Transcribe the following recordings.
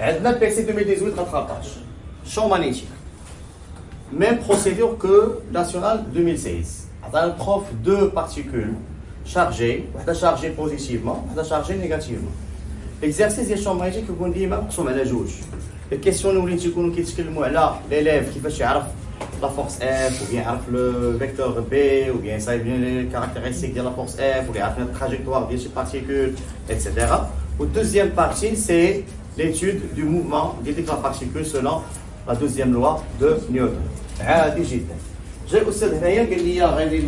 عندنا PC 2018 rattrapage. Champ magnétique. Même procédure que national 2016. On a un prof deux particules chargées, on a chargé positivement, on a chargé négativement. L'exercice des champs magnétiques qu'on dit même sont à la jauge. Les questions nous les disons qui discutent là l'élève qui fait la force F ou bien le vecteur B ou bien ça vient les caractéristiques de la force F ou bien la trajectoire de ces particules, etc. La deuxième partie c'est l'étude du mouvement de la particule selon la deuxième loi de Newton. عادي جدا. جاي الأستاذ هنايا قال لي غادي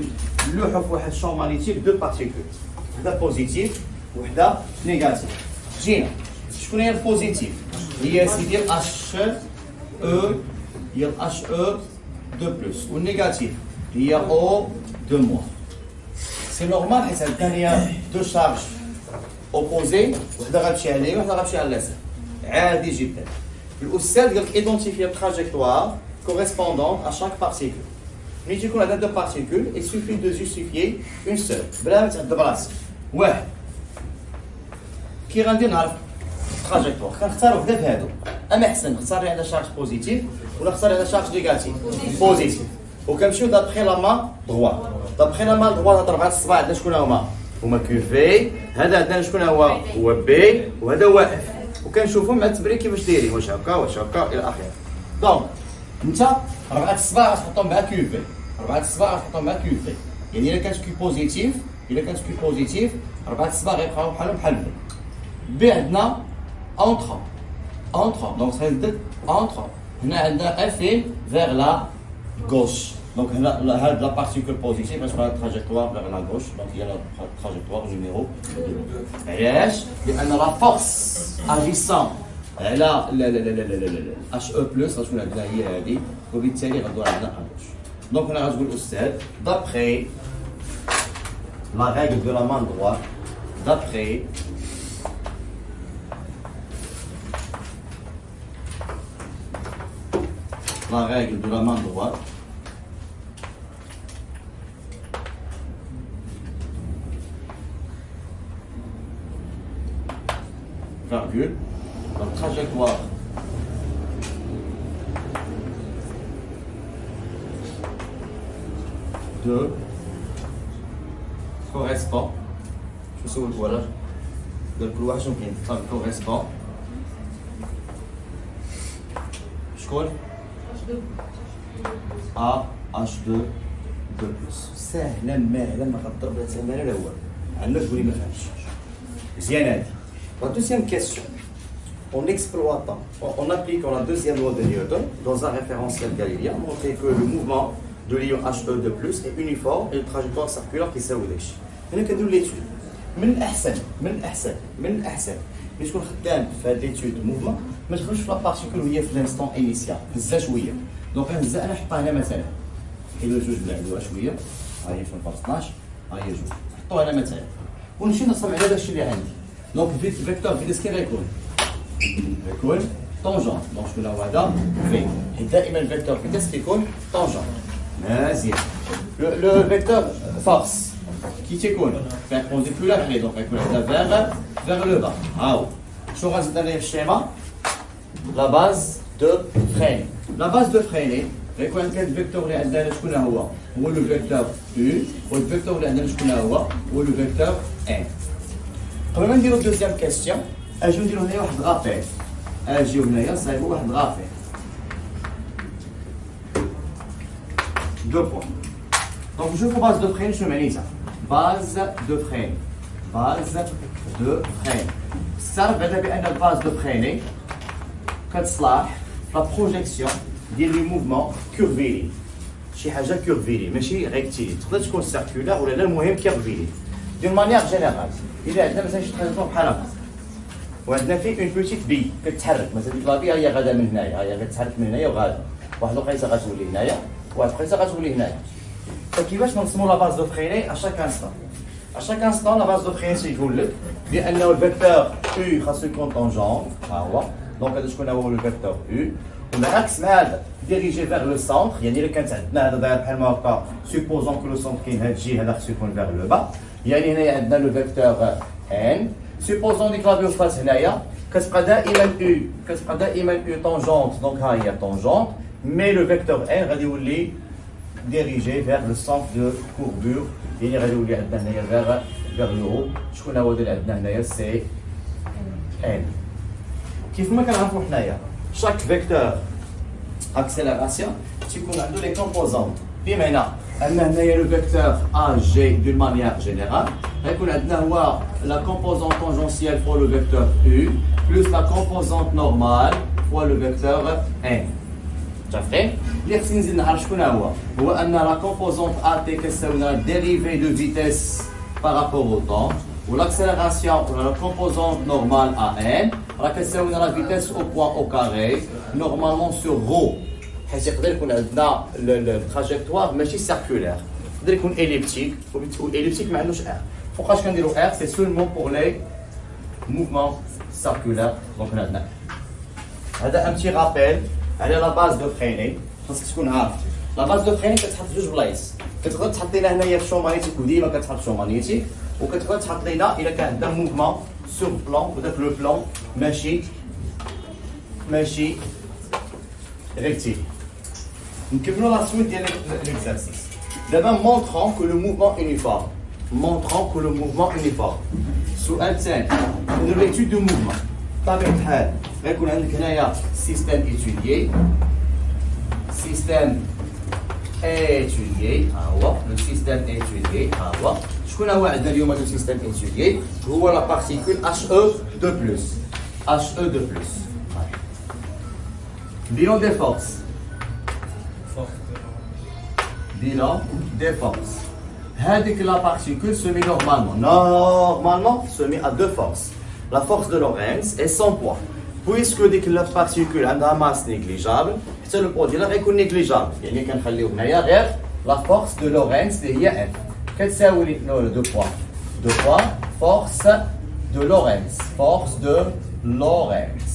نلوحوا في واحد الشون مانيتيك دو بارتيكول. وحدة بوزيتيف وحدة نيجاتيف. جينا. شكون هي البوزيتيف؟ هي سيدي اش او هي اش او دو بلس والنيجاتيف هي او دو موان. سي نورمال حيت عندنا هي دو شارج اوبوزي وحدة غتمشي على اليمين وحدة غتمشي على اليسار. عادي جدا. الأستاذ قال لك ايدونتيفي تراجيكتوار correspondante à chaque particule. Mais du coup, on a deux particules, il suffit de justifier une seule. Blam, de brasse. Ouais. Qui rend une trajectoire. Quand on a fait ça, on a fait une charge positive ou on a fait une charge négative. Positive. وكم شو d'après la main droite. D'après la main droite, on a الصباع عندنا شكون هما كيفي. هذا عندنا شكون هو بي وهذا هو اف. وكنشوفوا مع التبريد كيفاش دايرين واش هكا الى اخره. دونك انت ربعه الصباع غتحطهم مع كيوفي ربعه الصباع غتحطهم مع كيوفي يعني الا كانت كي بوزيتيف ربعه الصباع غيبقاو بحال في بي عندنا اونتر دونك غنزيد اونتر هنا عندنا افين فيغ لا غوش دونك هنا هاد لا بارتيكول بوزيتيف غتكون لا تراجيكتوار فيغ لا غوش دونك هي لا تراجيكتوار نيميرو 2 علاش لان لا فورس اجيسون على اش او بلس غتكون عندنا هي هذه وبالتالي غدور عندنا اغوش دونك هنا غتقول الاستاذ دابخي لا رègle de la main droite d'après la règle de la main droite virgule la trajectoire de correspond je sais où voilà de couloir champion ça correspond شكون A H2 2 plus سهلا ماهلا ما غضرب لا ثمن لا والو عندنا تقولي ما فهمتش مزيان هادي. La deuxième question, en exploitant, en appliquant la deuxième loi de Newton dans un référentiel galiléen, montrer que le mouvement de l'ion He2 est uniforme et une trajectoire circulaire qui s'aoudeش. هنا كنديرو ليتود من الأحسن ملي تكون خدام في هاد ليتود موفمون ما تخرجش في لا بارتيكول وهي في الانستون انيسيال هزها شويه دونك غنهزها انا نحطها هنا مثلا كاين جوج نعدلوها شويه ها هي في الفرق 12 ها هي جوج نحطوها هنا مثلا ونمشي نصب على داكشي اللي عندي دونك الفيكتور فيتاس كي غيكون طونجون دونك شكون هو هذا في حيت دائما الفيكتور فيتاس كيكون طونجون مزيان لو فيكتور فورس كي تيكون perpendiculaire donc غيكون هذا vers le bas ها هو شنو غنزيد انا في الشيما لا باز دو فرين لا باز دو فريني غيكون عندنا الفيكتور اللي عندنا شكون هو لو فيكتور U والفيكتور اللي عندنا شكون هو لو فيكتور N. قبل ما نديرو دوزيام كيستيون اجيو نديرو هنايا واحد غابيل اجيو هنايا نصايبو واحد غابيل دو بوان دونك نشوفو باز دو فرين شنو معنيتها باز دو فرين استعرف بعدا بان الباز دو فريني كتصلح لا بروجيكسيون ديال لي موفمون كورفيلي شي حاجه كورفيلي ماشي ريكتيلي تقدر تكون سيركولار ولا لا المهم كورفيلي دون مانيير جينيرال الا عندنا مثلا شي تريزون بحال هكا وعندنا فيه اون بوتيت بي كتحرك مثلا ديك لا بي هي غادا من هنايا هي غتحرك من هنايا وغادا واحد الوقيته غتولي هنايا واحد الوقيته غتولي هنايا فكيفاش نرسموا لا باز دو فريني اشاك انستون اشاك انستون لا باز دو فريني تيقول لك بانه الفيكتور U خاصو يكون طونجون ها هو دونك هذا شكون هو لو فيكتور U والعكس مع هذا ديريجي فيغ لو سونتر يعني الا كانت عندنا هذا داير بحال ما هكا سوبوزون كو لو سونتر كاين هاد الجهه هذا خصو يكون فيغ لو با يعني هنايا عندنا لو فيكتور N supposons que la biophase هنايا كتبقى دائما U tangente, donc ها هي tangente, mais le vecteur R غادي يولي dirigé vers le centre de courbure, يعني غادي يولي عندنا هنايا vers le haut. شكون هو اللي عندنا هنايا سي N. كيف ما كنعرفوا حنايا chaque vecteur accélération تيكون عنده les composantes. بمعنى ان هنايا le vecteur AG d'une manière générale غيكون عندنا هو la composante tangentielle fois le vecteur U plus la composante normale fois le vecteur N. متفقين؟ اللي خصني نزيد نعرف شكون هو ان la composante AT كتساوي la dérivée de vitesse par rapport au temps ou l'accélération ou la composante normale AN راه كتساوي la vitesse au point au carré normalement sur ρ. حيت يقدر يكون عندنا التراجيكتوار ماشي سيركولير، يقدر يكون اليبتيك، والاليبتيك ما عندوش ار. فوقاش كنديرو ار سي سولمون بور لي موفمون سيركولير. دونك عندنا هذا ان بتي رابيل على لا باز دو فريني. خاصك تكون عارف لا باز دو فريني كتحط في جوج بلايص، كتقدر تحط لينا هنايا في شو مانيتيك وديما كتحط شو مانيتيك، وكتقدر تحط لينا الا كان عندنا موفمون سور بلان وداك لو بلان ماشي ريكتيل. نكملوا لا سويت ديال ليكزارسيس. دابا مونطرون كو لو موفمون يونيفورم. السؤال الثاني نديرو ليتود دو موفمون. بطبيعة الحال غيكون عندك هنايا سيستيم ايتوديي ها هو لو سيستيم ايتوديي ها هو. شكون هو عندنا اليوم هذا السيستيم ايتوديي؟ هو لا بارتيكول HE2+. Bilan des forces. Hadik la particule se met normalement se met à deux forces. La force de Lorentz est 100 poids. Puisque la particule a une masse négligeable, c'est le poids ديالها غيكون négligeable. يعني كنخليو هنايا غير la force de Lorentz اللي هي F. كتساوي لي دو بوا force de Lorentz.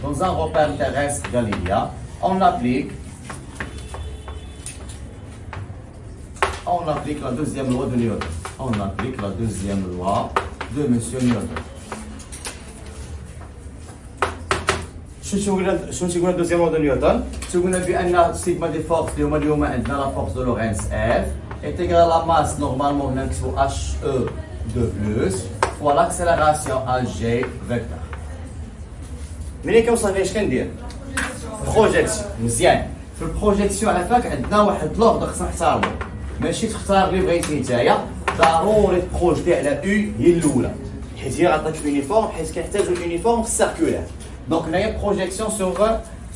Dans un repère terrestre galiléen, on applique la deuxième loi de Newton. Monsieur Newton. شنو تيقول الدوزيام لوا دو نيوتن؟ تيقولنا بان سيغما دي فورس اللي هما اليوم عندنا لا فورس دو لورنس اف انتيغرال لا ماس نورمالمون هنا نكتبو اش او دو بلس فوا لاكسيليراسيون ا جي فيكتور. ملي كنوصل اش كندير؟ بروجيكسيون. مزيان في البروجيكسيون عافاك عندنا واحد لوغد خصنا نحتارمو، ماشي تختار اللي بغيتي نتايا، ضروري تبروجيتي على او هي الاولى حيت هي عطاك يونيفورم، حيت كنحتاجو اليونيفورم في السيركولير. دونك هنايا بروجيكسيون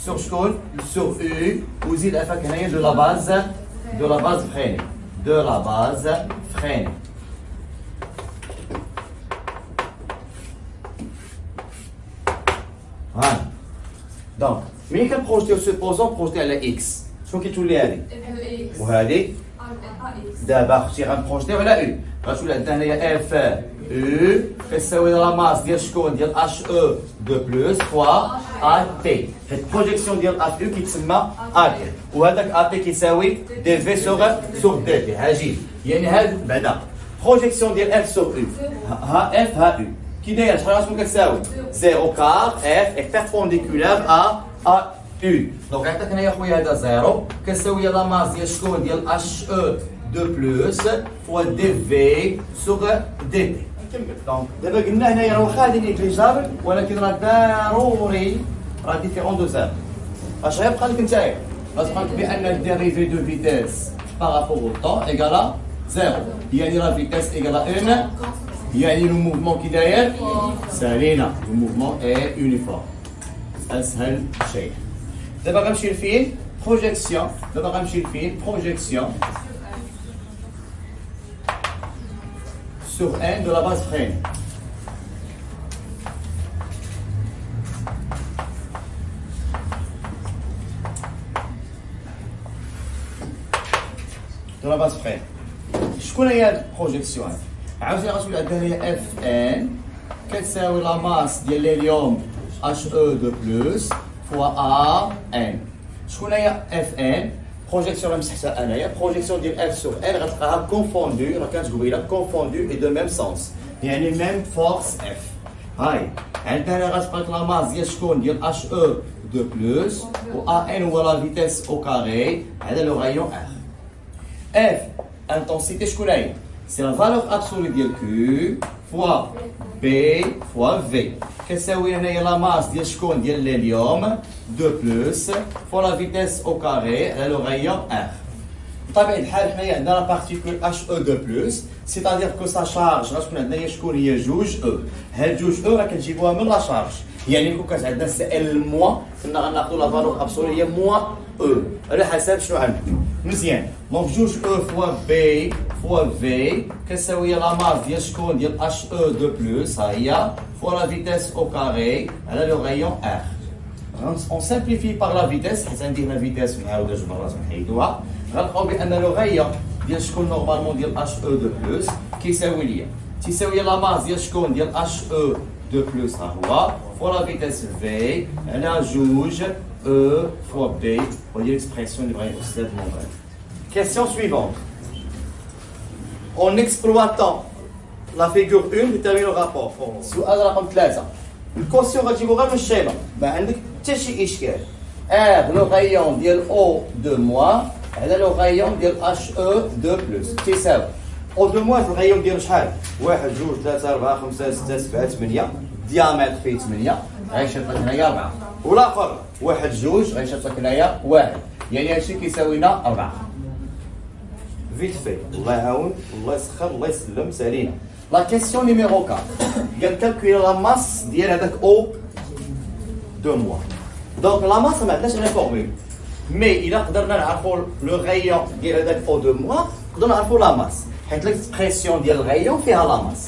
sur شكون؟ sur U وزيد عافاك هنايا de la base freinée. فوالا. دونك ملي كنبروجيتيو سوبوزون بروجيتي على اكس، شنو كيتولي هادي؟ وهادي دابا اختي غنبروجيتيو على او، غتولي عندنا هنايا اف او كتساوي لا ماس ديال شكون؟ ديال اش او دو بلس فوا ا تي. هاد البروجيكسيون ديال اف او كيتسمى ا تي، وهذاك ا تي كيساوي دي في سور دي تي. هاجي يعني هاد بعدا بروجيكسيون ديال اف سور او، ها اف ها او كي دايره شحال راسمو كتساوي 0 كار اف اي بيربونديكولار ا U. Donc عندك هنايا خويا هذا زيرو كتساوي لا ماس ديال شكون؟ ديال اش او دو بلس فوا دي في سوغ دي تي. دونك دابا قلنا هنايا واخا هادي نيجليجابل ولكن راه ضروري راه ديفيرون دو زيرو. اش غيبقى لك نتايا؟ غتبقى لك بان الديريفي دو فيتيس بارابور او طون ايكالا زيرو، يعني لا فيتيس ايكالا 1، يعني لو موفمون كي داير سالينا لو موفمون اي يونيفورم. اسهل شيء. دابا غنمشي لفين؟ بروجيكسيون. sur N de la base freinée. de la base freinée. شكون هي هاد البروجيكسيون هادي؟ عاوتاني غتولي عندنا هي اف ان كتساوي لا ماس ديال الهيليوم اش او دو بلس فوا ا ان. شكون هي اف ان؟ بروجيكسيون اللي مسحتها انايا بروجيكسيون ديال اف سور ال غتلقاها كونفوندو راه كانت قبيله كونفوندو اي دو ميم سونس يعني ميم فورس اف هاي عندنا هنا غتبقى لك لا ماس ديال شكون ديال اش او دو بلس و ان هو لا فيتيس او كاري على لو غايون ار اف انتونسيتي شكون هي سي لا فالور ابسولي ديال كيو فوا بي فوا في كتساوي هنايا لا ماس ديال شكون ديال الهيليوم دو بلس فوا لا فيتيس او كاري على لو غايون ار بطبيعة الحال حنايا عندنا لا بارتيكول اش او دو بلس سيتادير كو سا شارج غتكون عندنا هي شكون هي جوج او هاد جوج او راه كنجيبوها من لا شارج يعني كون كانت عندنا سي ال موا كنا غناخدو لا فالور ابسولي هي موا او على حسب شنو عندك مزيان دونك جوج او فوا بي فوا في كتساوي لا ماس ديال شكون ديال اش او دو بلس ها هي فوا لا فيتيس او كاري على لو غايون ار on simplifie par la vitesse حيت ندير لا فيتيس ونعاودها جوج مرات ونحيدوها غنلقاو بان لو غايون ديال شكون نورمالمون ديال اش او دو بلس كيساوي ليا تيساوي لا ماس ديال شكون ديال اش او دو بلس ها هو فوا لا فيتيس في على جوج او فوا بي وهي ليكسبرسيون اللي بغا الاستاذ مونغال. Question suivante. En exploitant la figure 1 détermine le rapport. السؤال رقم 3 الكوسيون غتجيبو غير من الشيمه ما عندك حتى شي اشكال ار لو غايون ديال او دو موا على لو غايون ديال اش او دو بلس تيساوي او دو موا الغايون ديالو شحال 1 2 3 4 5 6 7 8 ديامتر فيه 8 غيشط لك هنايا 4 والاخر 1 2 غيشط لك هنايا 1 يعني هادشي كيساوي لنا 4 فيت في الله يعاون الله يسخر الله يسلم سالينا. La question numéro 4. قال calculer la masse ديال هذاك او دو موا. دونك لا ماس ما عندناش انا فورمول. مي الا قدرنا نعرفوا لو غايون ديال هذاك او دو موا نقدروا نعرفوا لا ماس حيت ليكسبرسيون ديال الغايون فيها لا ماس.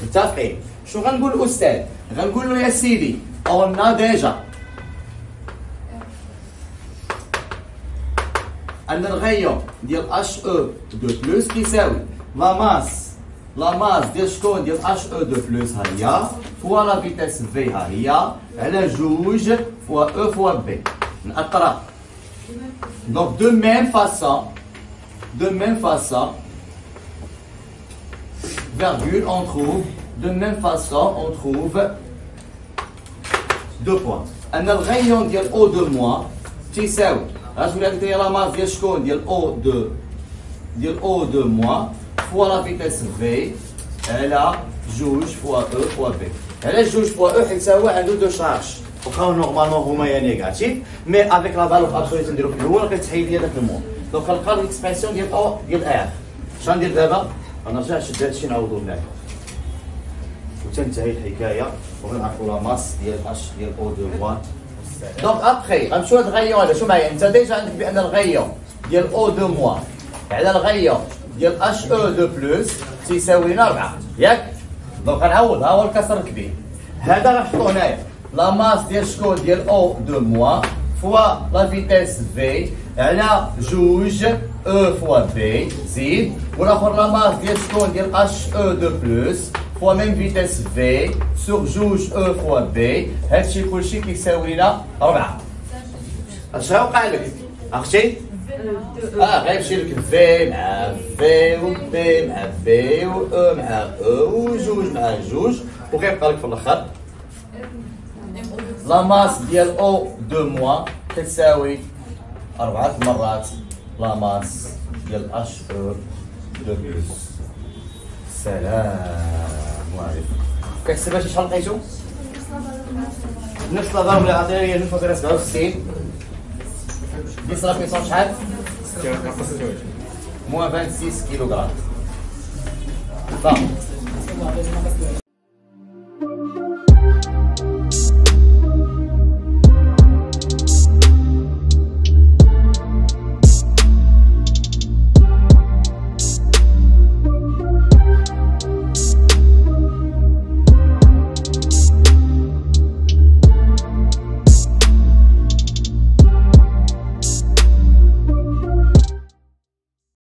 متفقين؟ شنو غنقول الاستاذ؟ غنقول له يا سيدي اون ا ديجا ان الغايون ديال اش او دو بلس كيساوي لا ماس ديال شكون ديال اش او دو بلس ها هي فوا لا فيتيس في ها هي على جوج فوا او فوا بي نقرا دونك دو ميم فاسون virgule on trouve de même façon on trouve deux points ان الغايون ديال او دو موا تيساوي غتولي هذيك هي لا ماس ديال شكون ديال او دو موا فوا لا فيتيس في على جوج فوا او فوا بي علاش جوج فوا او حيت هو عنده دو شارج وكاو نورمالمون هما يا نيجاتيف مي افيك لا فالور ابسولي تنديرو في الاول كتحيد لي داك المو دونك كنلقى ليكسبرسيون ديال او ديال ار اش غندير دابا غنرجع نشد هادشي نعاودو معاك وتنتهي الحكايه ونعرفوا لا ماس ديال اش ديال او دو موا دونك ابخي غنمشيو لهاد الغايون هذا شو معايا انت ديجا عندك بان الغايون ديال او دو موا على الغايون ديال اش او دو بلس تيساوي لنا 4 ياك دونك غنعوض ها هو الكسر الكبير هذا غنحطو هنايا لا ماس ديال شكون ديال او دو موا فوا لا فيتيس في على جوج او فوا بي زيد والاخر لا ماس ديال شكون ديال اش او دو بلس فوا ميم فيتيس في سور جوج او فوا بي هادشي كلشي كيساوي لنا 4 اش غيوقع لك عرفتي غيمشي لك في مع في و بي مع بي و او مع او وجوج مع جوج وغيبقى لك في الاخر لا ماس ديال او دو موا كتساوي 4 مرات لا ماس ديال اش او دو بلس. سلام عليكم. كتحسبها شحال لقيتو؟ نفس لا ضرب اللي عطينا هي 9.67 10 لا بيسون شحال؟ موان 26 كيلوغرام. صافي